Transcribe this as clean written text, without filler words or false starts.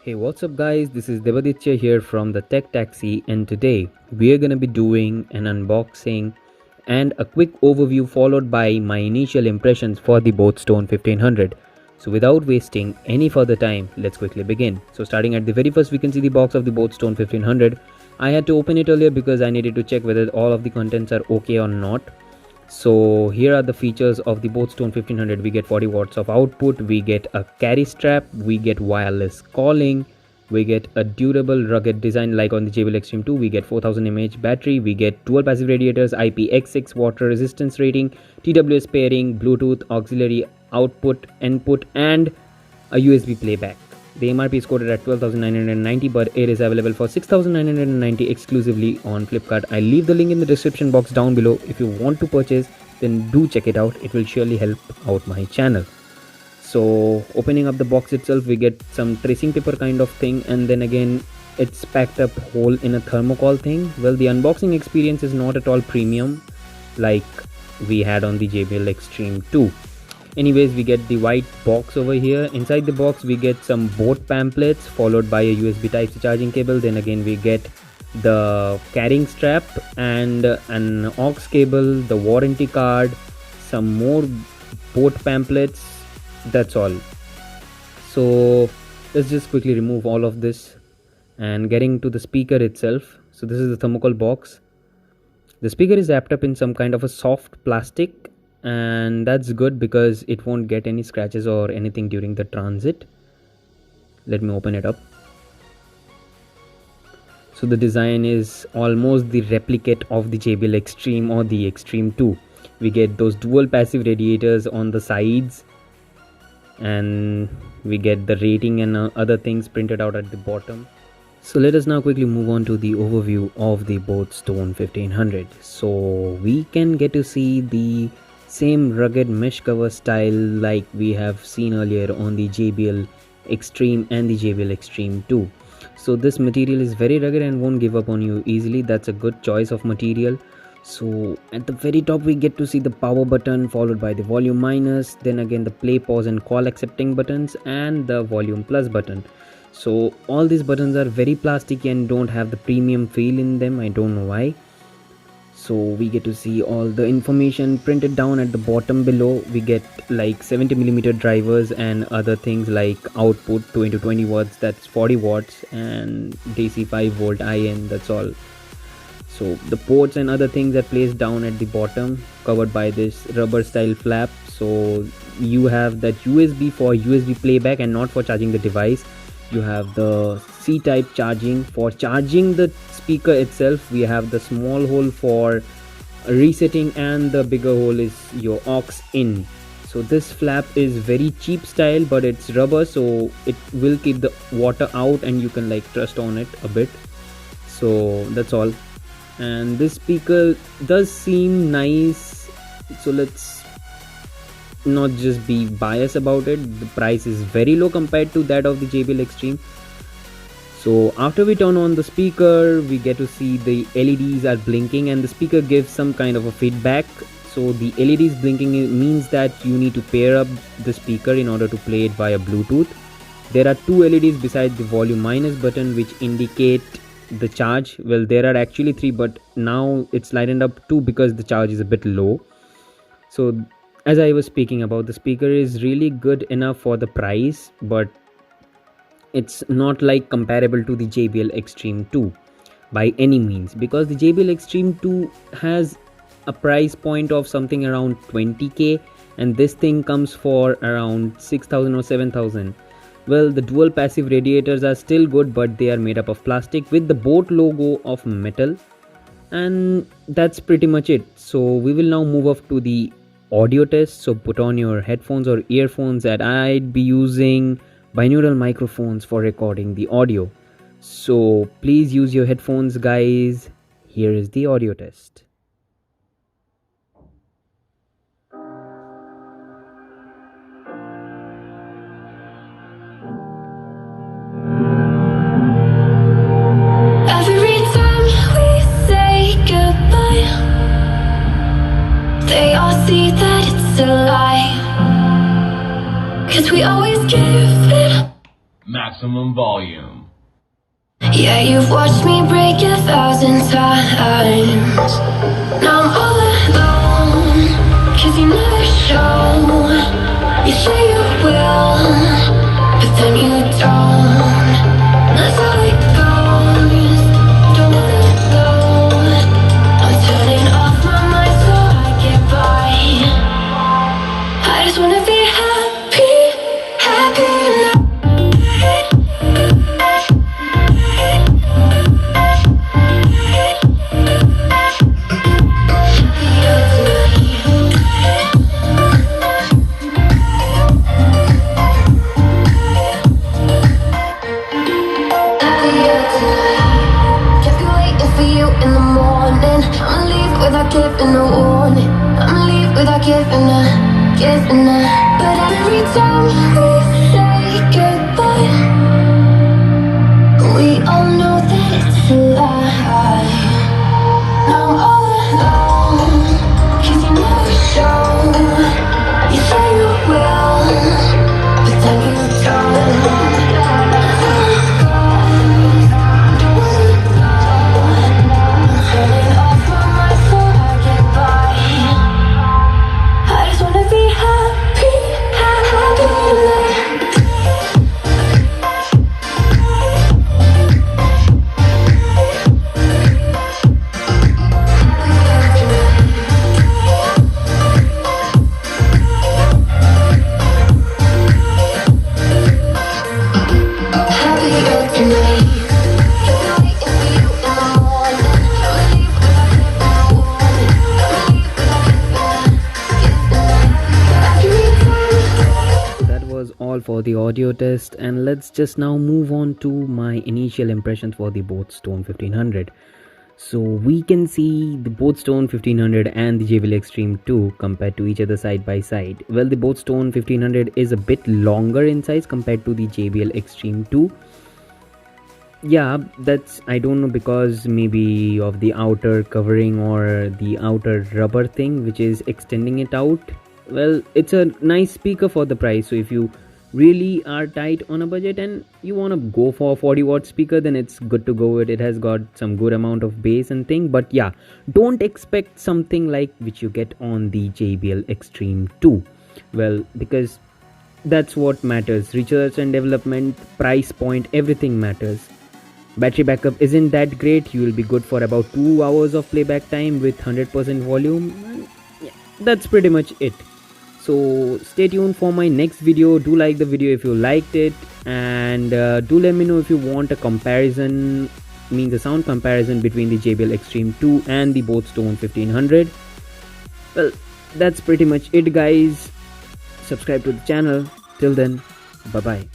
Hey, what's up guys, this is Devaditya here from the Tech Taxi, and today we are going to be doing an unboxing and a quick overview followed by my initial impressions for the Boatstone 1500. So without wasting any further time, let's quickly begin. So starting at the very first, we can see the box of the Boatstone 1500. I had to open it earlier because I needed to check whether all of the contents are okay or not. So here are the features of the Boatstone 1500. We get 40 watts of output, we get a carry strap, we get wireless calling, we get a durable rugged design like on the JBL Extreme 2, we get 4000 mAh battery, we get dual passive radiators, IPX6 water resistance rating, TWS pairing, Bluetooth auxiliary output input, and a USB playback. The MRP is quoted at 12,990, but it is available for 6,990 exclusively on Flipkart. I'll leave the link in the description box down below. If you want to purchase, then do check it out. It will surely help out my channel. So opening up the box itself, we get some tracing paper kind of thing, and then again it's packed up whole in a thermocol thing. Well, the unboxing experience is not at all premium like we had on the JBL Extreme 2. Anyways, we get the white box over here. Inside the box we get some boat pamphlets followed by a USB Type-C charging cable. Then again we get the carrying strap and an aux cable, the warranty card, some more boat pamphlets. That's all. So let's just quickly remove all of this and getting to the speaker itself. So this is the thermocol box. The speaker is wrapped up in some kind of a soft plastic, and that's good because it won't get any scratches or anything during the transit. Let me open it up. So the design is almost the replicate of the JBL Extreme or the Extreme 2. We get those dual passive radiators on the sides, and we get the rating and other things printed out at the bottom. So let us now quickly move on to the overview of the Boatstone 1500. So we can get to see the same rugged mesh cover style like we have seen earlier on the JBL Extreme and the JBL Extreme 2. So this material is very rugged and won't give up on you easily. That's a good choice of material. So at the very top we get to see the power button followed by the volume minus, then again the play, pause and call accepting buttons, and the volume plus button. So all these buttons are very plasticky and don't have the premium feel in them. I don't know why. So we get to see all the information printed down at the bottom below. We get like 70mm drivers and other things like output 2 into 20 watts, that's 40 watts, and DC 5 volt IN, that's all. So the ports and other things are placed down at the bottom, covered by this rubber style flap. So you have that USB for USB playback and not for charging the device. You have the C-type charging for charging the speaker itself. We have the small hole for resetting, and the bigger hole is your aux in. So this flap is very cheap style, but it's rubber, so it will keep the water out and you can like trust on it a bit. So that's all. And this speaker does seem nice, so let's not just be biased about it. The price is very low compared to that of the JBL Extreme. So after we turn on the speaker, we get to see the LEDs are blinking and the speaker gives some kind of a feedback. So the LEDs blinking means that you need to pair up the speaker in order to play it via Bluetooth. There are two LEDs beside the volume minus button which indicate the charge. Well, there are actually three, but now it's lightened up two because the charge is a bit low. So as I was speaking about, the speaker is really good enough for the price, but it's not like comparable to the JBL Extreme 2 by any means, because the JBL Extreme 2 has a price point of something around 20k and this thing comes for around 6,000 or 7,000. Well, the dual passive radiators are still good, but they are made up of plastic with the boat logo of metal, and that's pretty much it. So we will now move up to the audio test. So put on your headphones or earphones, and I'd be using binaural microphones for recording the audio. So please use your headphones, guys. Here is the audio test. Every time we say goodbye, they all see that it's a lie. 'Cause we always give it maximum volume. Yeah, you've watched me break 1,000 times. Now I'm all alone, 'cause you never show. You say you will, but then you don't. That's how it goes. Don't wanna know. I'm turning off my mind so I get by. I just wanna be happy, happy now. Giving a warning, I'ma leave without giving a. But every time we say goodbye, we all know that it's a lie. Now I'm all alone, 'cause you never show. You say you will, but then you don't. That's how it goes. Don't wanna know. I'm turning off my mind so I get by. I just wanna be happy, happy tonight. Happier tonight. Kept me waiting for you in the morning. I'ma leave without giving a warning. I'ma leave without giving a. That was all for the audio test, and let's just now move on to my initial impressions for the both Stone 1500. So we can see the both Stone 1500 and the JBL Extreme 2 compared to each other side by side. Well, the both Stone 1500 is a bit longer in size compared to the JBL Extreme 2. Yeah, that's, I don't know, because maybe of the outer covering or the outer rubber thing which is extending it out. Well, it's a nice speaker for the price, so if you really are tight on a budget and you want to go for a 40-watt speaker, then it's good to go with it. Has got some good amount of bass and thing, but yeah, don't expect something like which you get on the JBL Extreme 2. Well, because that's what matters. Research and development, price point, everything matters. Battery backup isn't that great. You will be good for about 2 hours of playback time with 100% volume. Yeah, that's pretty much it. So stay tuned for my next video. Do like the video if you liked it, and do let me know if you want a comparison, means a sound comparison between the JBL Extreme 2 and the both Stone 1500. Well, that's pretty much it, guys. Subscribe to the channel. Till then, bye bye.